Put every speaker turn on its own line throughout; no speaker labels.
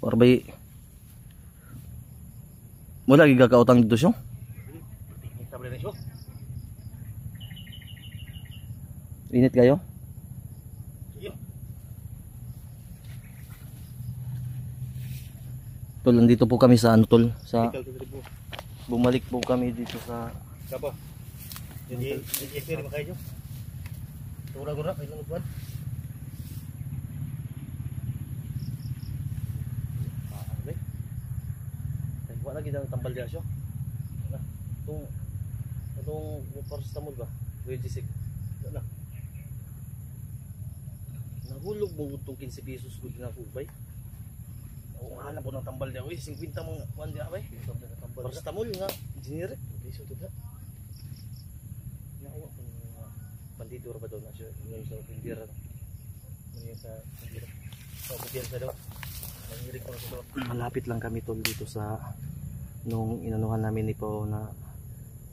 Warbay mo lagi gakautang dito siya. Init kayo? Tol, nandito po kami sa ano tol, sa bumalik po kami dito sa
Kapo. Jadi ini makanya. Gura-gura kayo ng buwan. Wala lagi ng tambal diya siya. Itong paracetamol ba? Wejisik. Wala. Nahulog mo itong 15 pesos ko din ako bay. Oo, hanap po ng tambal diya. Uy, 50 mga kuwan diya bay. Paracetamol nga, generic. Peso ito na. Nakuha ko ng bandidor ba daw na siya. Ngayon sa tindira. Ngayon sa tindira. Sa kumpiyansa daw. Nangirik ko na sa daw.
Malapit lang kami tol dito sa nung inanuhan namin ni Pao na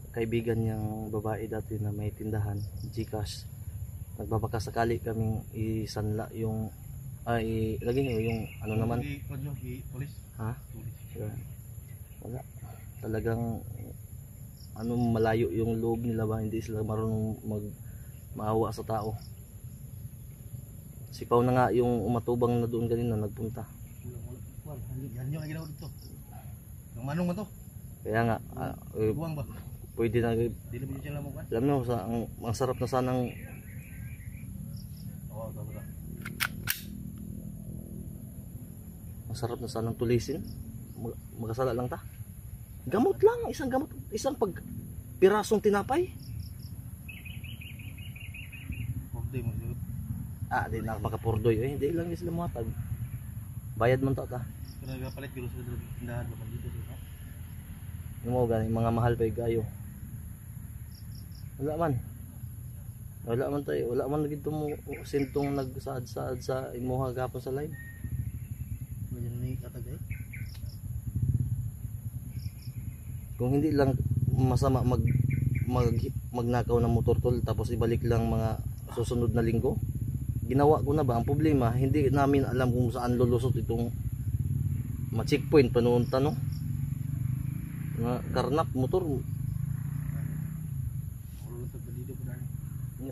kaibigan niyang babae dati na may tindahan, Gcash. Nagbabaka sakali kaming isanla yung ilagay niyo yung ano naman.
Police?
Ha? Wala. Talagang ano, malayo yung loob nila ba, hindi sila marunong maawa sa tao. Si Pao na nga yung umatubang na doon kanina nagpunta.
Yan yung ginawa dito. Yung manong mo to?
Kaya nga
Buwang ba?
pwede na
Dili mo siya lamang ba?
alam mo sa ang sarap na sanang ang sarap na sanang tulisin. Magkasala lang ta. Gamot lang, isang gamot, isang pirasong tinapay.
Pagday mo siya.
Di na makapurdoy. Hindi lang sila matag. Bayad man ta.
Kaya nagapalit giro sa tindahan ba dito siya?
Yung mga gani, mga mahal pa gayo. Wala man tayo. Wala man lagi mo sintong nagsaad-saad sa imuha gapon sa live.
Ganyan ni katagay.
Kung hindi lang masama magnakaw ng motor tol tapos ibalik lang mga susunod na linggo, ginawa ko na ba? Ang problema, hindi namin alam kung saan lulusot itong ma-checkpoint panunta no na karnap motor.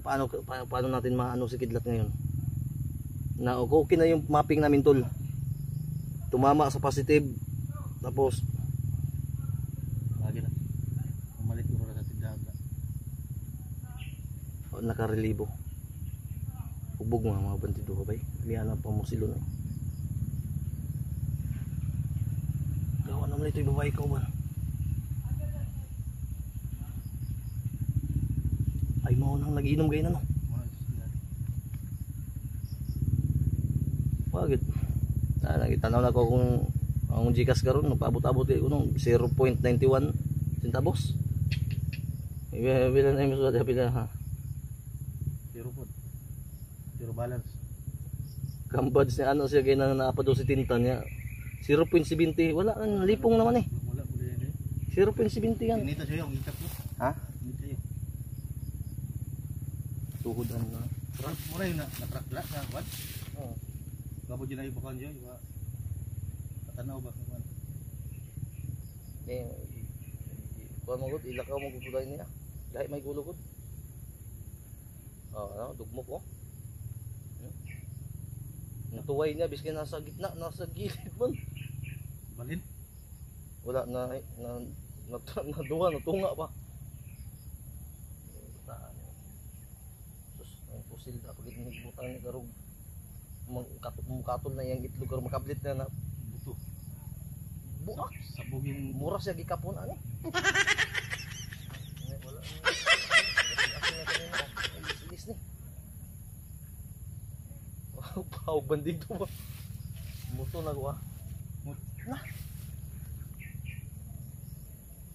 Paano natin maano si Kidlat ngayon na okay na yung mapping namin tol, tumama sa positive tapos nakarelibo hubog mga bandido ko bay liana pa mo silo na gawa naman ito yung babae ko ba ay mo nang nag-inom kayo na no wagit nakitanaw na ko kung ang Gcash karon paabot-abot kayo nung 0.91 centavos bilan ay mo sa pila ha
zero balance.
Kambads niya ano siya kaya naapad daw si tinta niya 0.70 wala ang lipong naman
Wala mo din
0.70 yan.
Inita siya yung itap mo.
Ha?
Inita yun.
Tuhodan na.
Mura yun na-track-track na what?
Oo.
Gabo dyan na yung bakan dyan. Katanaw ba?
Kuha mo gud ilakaw mo gud niya. Dahil may gulo gud. Dugmok oh. Natuway niya biskin nasa gitna, nasa gilid man.
Balin?
Wala na naduwa, natunga pa. Sus, ang pusil na pagit butang ni garog. Mukatol na yang itlog karo makablit na
Buto.
Buak.
Sabog yung
Mura siya gikapon ani. Wala. Ilis ni. Wow, bandido ba? Muto na ko ah.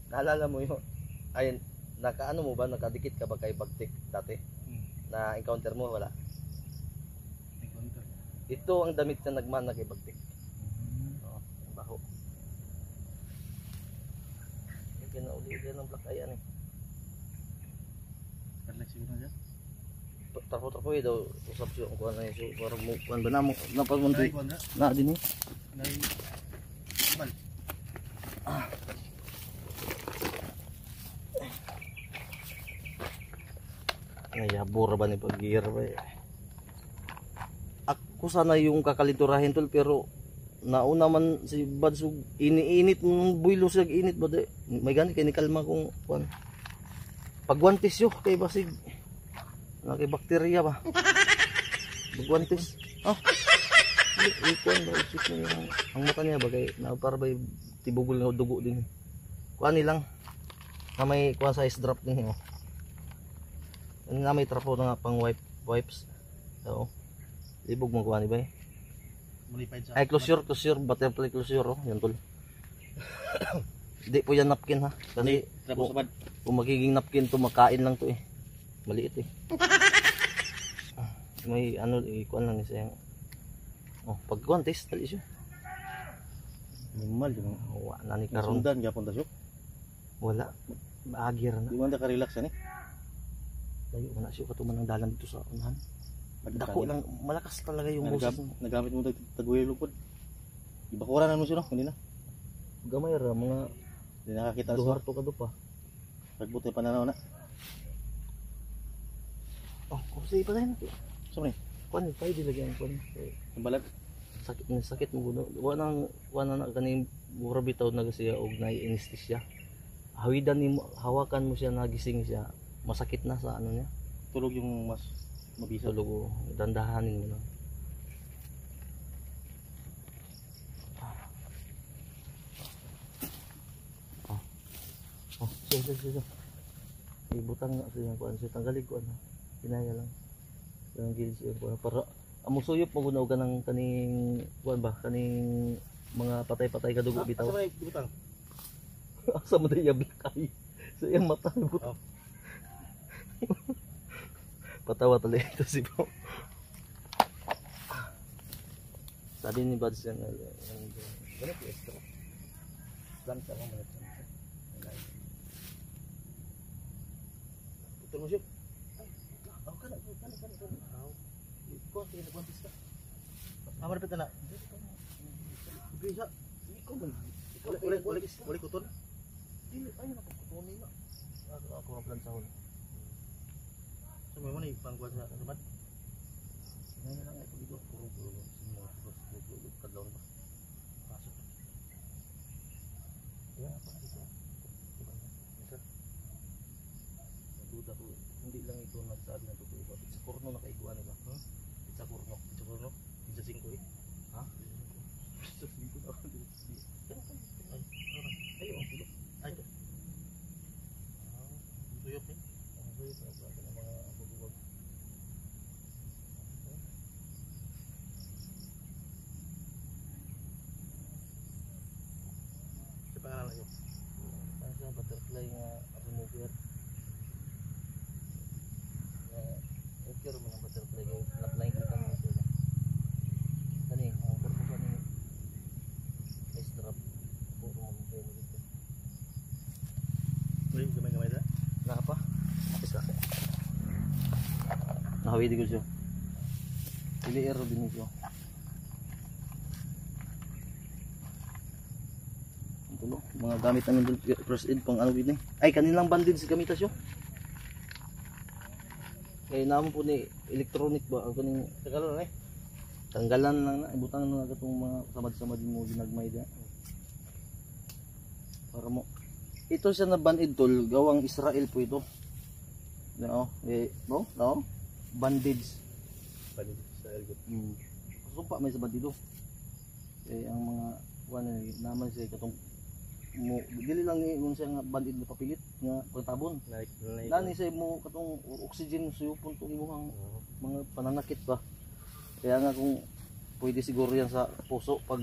Naalala mo yun? Ayun, nakaano mo ba? Nakadikit ka ba kay Bagtik dati? Na encounter mo? Wala?
encounter.
Ito ang damit na nagmana kay Bagtik. Oo, ang baho. Yung kinauli-uli ng black eye yan eh.
Karlak siguro na dyan?
Trapo-trapo eh daw. Usap siya kung kuha na yun. So, parang kuhan ba na mo? Napamunti.
Kuhan na?
Na din eh.
Nay Mal.
Nayabura ba ni pag-gear ba eh. Ako sana yung kakaliturahin tol pero nauna man si Badsug iniinit ng builo siya init ba de. May gani kay ni kalma kung kuan. Pagwantis yo kay basig na kay bakterya ba. Pagwantis. Ah. Kuan ba isip mo yung ang mata niya ba kay na para ba tibugol nga dugo din. Kuan nilang na may kuan size drop din oh. Na may trapo na nga pang wipes. So, libog mo kuha ni ba eh.
Modified sa.
Ay, closure, butterfly closure oh. Yan tol. Hindi po yan napkin ha. Kasi
Trapo sa bad.
kung magiging napkin to, makain lang to eh. Maliit eh. May ano, ikuan lang siya. Oh, pagkuhan, taste tali siya.
Normal yun.
Wala na ni karon.
Sundan gyapon ta siya.
Wala. Maagir na.
Di man ta ka-relax ani.
Layo na siya katuman ng dalan dito sa unahan. Dako lang, malakas talaga yung boses.
Nagamit mo tagway lupod. Ibakuran na mo siya no, hindi na.
Gamay ra mga
Hindi nakakita sa.
duhar to ka do pa.
Pagbuti pananaw na.
Oh, kasi pa rin.
Sumre.
Kuan tayo dilagyan kuan.
Sambalat.
Sakit mo guno. Wala na kaning mura bitaw na siya og na-anesthesia. Hawidan nimo, hawakan mo siya nagising siya. Masakit na sa ano niya.
Tulog yung mas mabisa.
Tulog dandahanin mo lang. Oh, sige. Ibutang na siya kuan siya tanggalin ko ano. Kinaya lang. Yung gilid siya kuan para amusuyop mo gunaw ka ng kaning kuan ba kaning mga patay-patay ka dugo bitaw.
Asa may ibutang?
Asa mo diya blakay. Sa iyang mata butaw. Patawa talaga ito si Pao. Sabi ni Bads yan, ganito extra. Planta mo mga ito. Putol mo siya. Ay, ako ka na. Ikaw, kaya nagwantis ka.
Amar pita na.
Bisa, ikaw man.
Wala ko ton.
Dili, ayun ako kutunin na. Ako ang plansahon.
So may mo ni pangkuan sa sabat.
Ngayon lang ito dito, puro semua terus kadlaw ba. Pasok. Ya, apa dito? Isa. Duda ko, hindi lang ito nagsabi ng totoo ba. Sa kurno na kaiguan ba? Sa kurno.
Sa kurno. Sa 5 eh.
Ha? Sa 5 na ako dito. Ay, ang tulog.
Ay. Tuyok ni.
Ang tuyok na sa mga bubuwag.
Sa pangalan niyo.
Ano siya, butterfly nga remover. Okay rin mo ng butterfly kayo. Na-apply ko kami sila. Kani, ang purpose ni ice drop. Puro mo kayo dito.
Uy, gamay-gamay da.
Na apa? Isa. Nakawidi ko siya. Pili aero din siya. Ito no, mga gamit namin doon. First aid pang ano din eh. Ay, kanilang bandage gamit siya. Kaya naman po ni electronic ba? Ang kaning
Tagalog na eh.
tanggalan lang na. Ibutang na nga itong mga samad-samad mo ginagmay diyan. Para mo. Ito siya na bandage tol. Gawang Israel po ito. No? No? Bandage.
Bali sa elgot.
Sumpa may sabad dito. Eh ang mga kuan naman siya katong mo dili lang ni kung siya nga bandid na papilit nga pagtabon. Lani siya mo katong oxygen suyupon tong imong mga pananakit ba. Kaya nga kung pwede siguro yan sa puso pag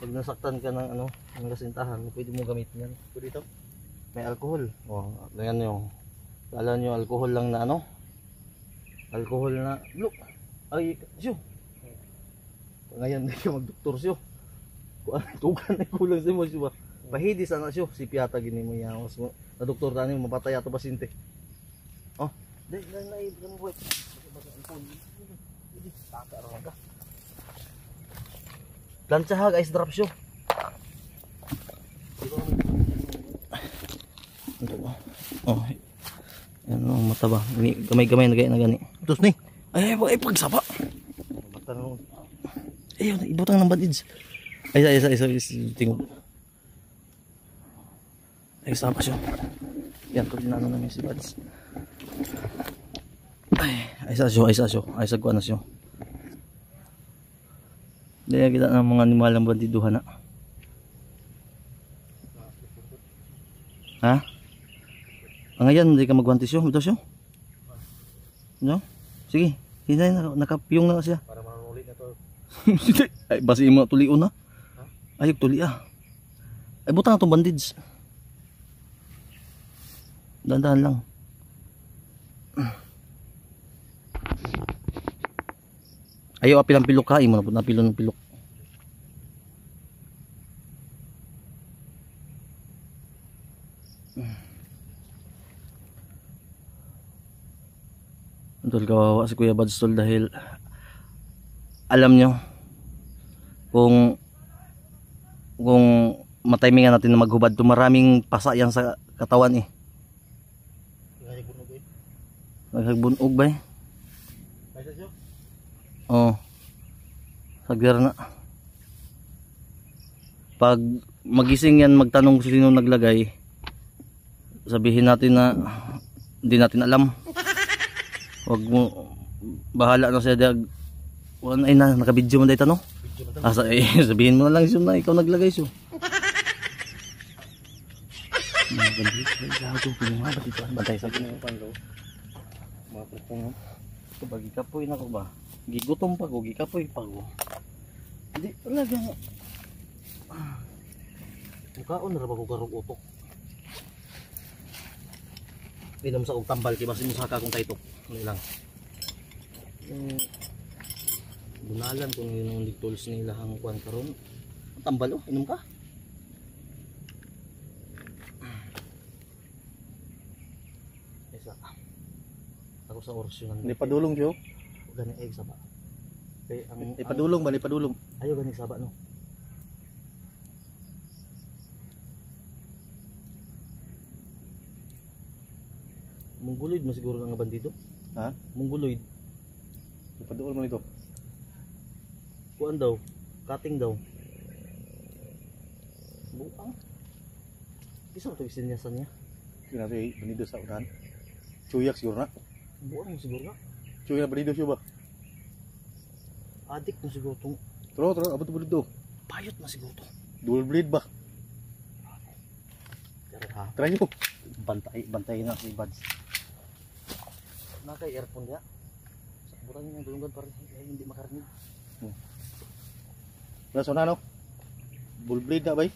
nasaktan ka ng ano, ng kasintahan, pwede mo gamitin yan.
Pwede ito.
May alcohol. Oh, ganyan yung kala nyo alcohol lang na ano? Alcohol na look. Ay, siyo. Ngayon na siya mag-doktor siyo. Tugan na kulang siya mo siya ba? Pahidi sana siyo. Si Piata gini mo yawas mo. Na doktor tani mo mapatay ato pasyente. Oh, dahil na ibang buhay. Plancha ha guys, drop siyo. Ito ba? Oh. Yan ang mata ba? Gamay-gamay na gaya na gani.
Tos ni.
Ay, pagsapa.
Bata na.
Ayun, ibutang ng bandids. Ay, isa, tingog. Ay, sapa siya. Yan, tuloy na namin si Bads. Ay, sa kuha na siya. Daya kita ng mga animalang bandiduhan na. Ha? Ang ngayon, hindi ka magwantis yun. Ito siya. No? Sige, hinay na, nakapiyong na siya.
Para manulit na to.
Ay, basi mo tulion na. Ayok tuli ah. Ay, butang na itong bandids. Dahan-dahan lang. Ayaw apil ang pilok ha. Imo na po napilo ng pilok. Tol, kawawa si Kuya Bads tol dahil alam nyo kung matimingan natin na maghubad to, maraming pasa yan sa katawan eh. Nagbunog ba eh? Oo. Sagir na. Pag magising yan, magtanong kung sino naglagay, sabihin natin na hindi natin alam. Wag mo, bahala na siya. Ay na, nakabidyo mo dahil tanong. Sabihin mo na lang siya na ikaw naglagay siya. Bantay sa akin yung panglaw. Mga putong bagi kapoy na ko ba? Gigutom pa ko, gikapoy pa ko. Hindi talaga. Mukaon na ba ko karong utok? Inom sa og tambal kay basi mo saka kong taytok. Ano lang. Bunalan kung yung tools nila hang kuan karon. Tambal oh, inom ka. Isa. Ako sa orsyon.
Ni padulong siyo.
Gani egg sa ba. Kay ang
Ipadulong ba ni padulong?
ayo gani sa ba no. Mongoloid mo siguro nga bandido.
Ha?
Mongoloid.
Ipadulong mo nito.
Kuan daw, cutting daw. Buang. Bisa mo ito isinyasan niya.
Kinasi banido sa unahan. Chuyak siguro na.
Buang mo siguro nga.
Chuyak na banido siya ba?
Adik mo siguro itong
Tro, abot mo dito.
payot na siguro ito.
Dual blade ba?
Pero ha,
Try nyo.
bantay na si Bads. Nakay earphone niya. Bukan niya dulungan para hindi makarinig.
Nasa na no? Bull blade na ba?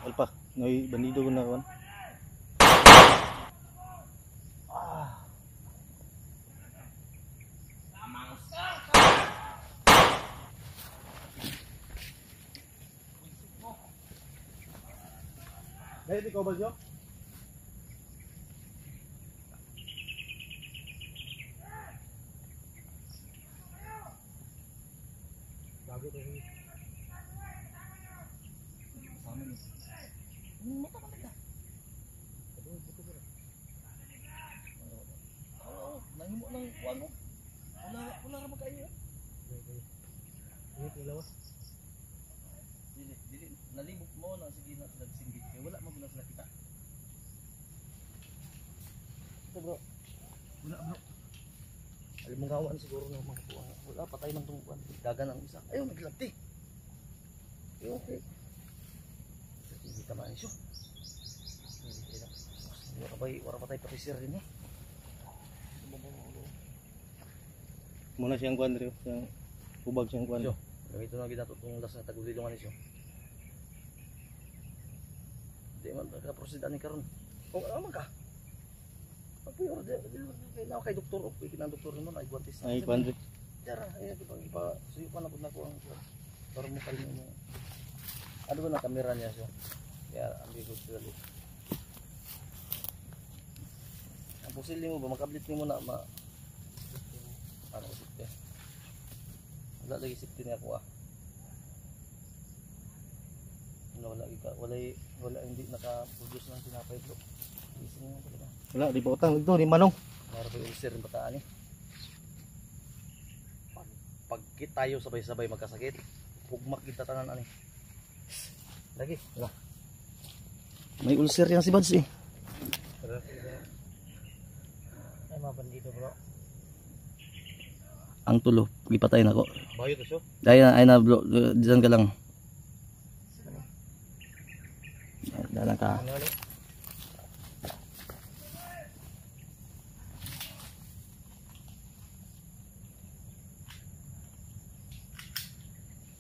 Alpa, ngay bandido ko na kan. Dahil ikaw ba siya? Bago to.
Nahimo ng kuan mo. Wala ra makayo.
Ini ilawas.
Dili nalibog mo na sige na sila singgit. Kay wala mo guna sila kita. Ito bro. Wala bro. Alam mong gawan siguro ng mga kuan. Wala patay ng tungkuan. Dagan ang isa. Ayaw naglabti. Okay. Hindi tama niyo. Wala patay patisir din eh.
Muna siyang kuan diri, siyang ubag siyang kuan.
So, gamito na ginato itong las na tagulilungan niyo. Di man ka-proceed ani karon. O ano ka? Pagpuyo di na kay doktor o kinang doktor mo na igwantis.
Ay kuan diri.
Tara, ay ipa suyo pa na pud nako ang para mo kalmo mo. Ano ba na kamera niya siya? Kaya ambi ko sila. Ang pusil mo ba makablit mo na ma ano sipte. Wala lagi sipte niya ko ah. Wala hindi naka-produce ng tinapay bro. Ising mo talaga.
Wala di pa utang dito ni manong.
Meron pa yung ulcer ng bataan eh. Pagkit tayo sabay-sabay magkasakit, hugmak kita tanan ani. Lagi, wala. May ulcer yan si Bads eh.
Ay mga bandido bro.
Ang tulo, gipatay na ko.
Bayo to siya.
Ay na bro, diyan ka lang. Dalang ka.
Ano ulit?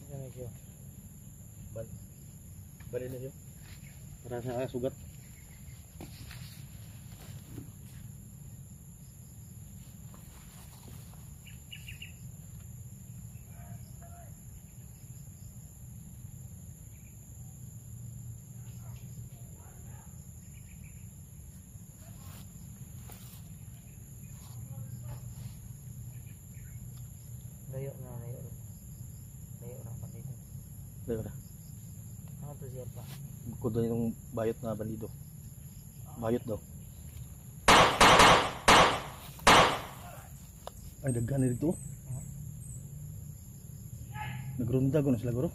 Ano siya?
Bali na siya. Para sa sugat.
Layo na ang bandido.
Dito na.
Ano to siya pa?
Bukod doon yung bayot na bandido. Bayot daw. Ay daghan na dito. Nagrunda ko na sila guro.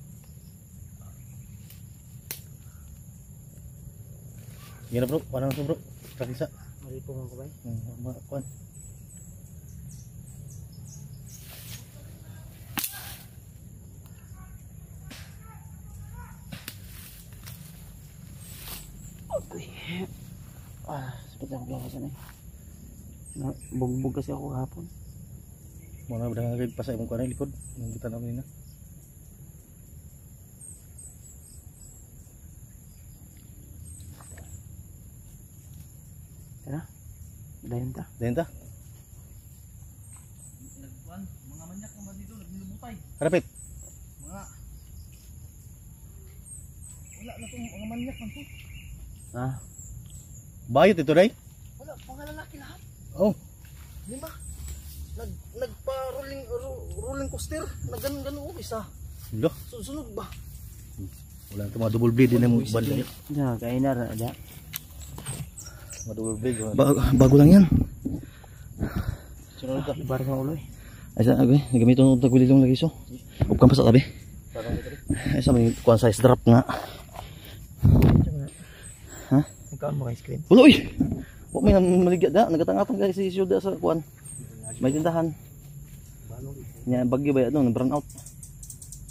Yan na bro, paano na to bro? Kakisa.
Maripo mo ko ba?
Kuan.
Sakit ako kaya na. Bugbog kasi ako kahapon.
Muna ba dahil pasay mong kuan likod? Nang kita namin na.
Tara. Dayon ta.
Dayon ta.
Nagkuan, mga manyak ng bandido naglulubutay.
Harapit.
Mga wala na tong mga manyak man to.
Ah,
Bayot ito day.
Wala, mga lalaki lahat.
Oh.
Di ba? Rolling coaster, nagano isa.
Lo.
Sunog ba?
Wala ito mga double blade din yung banda.
ya kaya na ada.
Mga double blade.
Bago lang yan.
Sunod ka.
Ibar sa ulo eh.
Ay sa agay, nagamito ng tagwililong lagi so. Upkan pa sa tabi. Ay sa may kuan size drop nga. Ha?
Nagkaon mo kay screen.
Ulo uy. Wa may maligya da, nagatang-atang guys si Syuda sa kuan. May tindahan. Nya bagyo ba ano, brown out.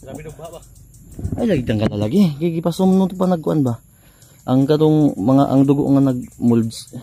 Grabe ng baba.
Ay lagi tanggal lagi. Gigipasom no pa nagkuan ba. Ang katong mga ang dugo nga nag molds.